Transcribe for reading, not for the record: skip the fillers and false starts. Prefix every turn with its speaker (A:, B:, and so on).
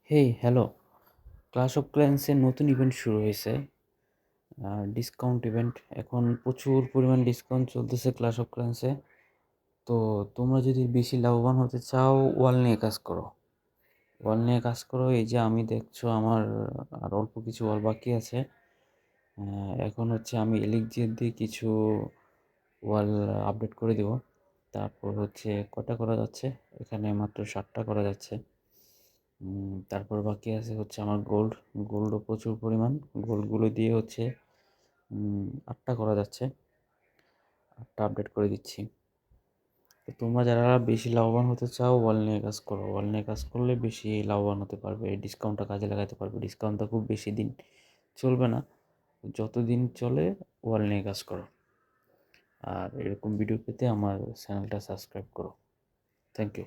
A: Hey hello, class of ক্ল্যান্সের নতুন event শুরু হয়েছে। ডিসকাউন্ট ইভেন্ট এখন প্রচুর পরিমাণ ডিসকাউন্ট চলতেছে ক্লাশ অফ ক্ল্যান্সে। তো তোমরা যদি বেশি লাভবান হতে চাও, ওয়াল নিয়ে কাজ করো। ওয়াল নিয়ে কাজ করো। এই যে আমি দেখছো আমার আর অল্প কিছু ওয়াল বাকি আছে। এখন হচ্ছে আমি এলিক্সির দিয়ে কিছু ওয়াল আপডেট করে দেব। তারপর হচ্ছে কটা করা যাচ্ছে, এখানে মাত্র 7টা করা যাচ্ছে। তারপর বাকি আছে হচ্ছে আমার গোল্ডও প্রচুর পরিমাণ। গোল্ডগুলো দিয়ে হচ্ছে 8টা করা যাচ্ছে। 8টা আপডেট করে দিচ্ছি। তো তোমরা যারা বেশি লাভবান হতে চাও, ওয়াল নিয়ে কাজ করো। ওয়াল নিয়ে কাজ করলে বেশি লাভবান হতে পারবে, ডিসকাউন্টটা কাজে লাগাতে পারবে। ডিসকাউন্টটা খুব বেশি দিন চলবে না, যতদিন চলে ওয়াল নিয়ে কাজ করো। আর এরকম ভিডিও পেতে আমার চ্যানেলটা সাবস্ক্রাইব করো। Thank you.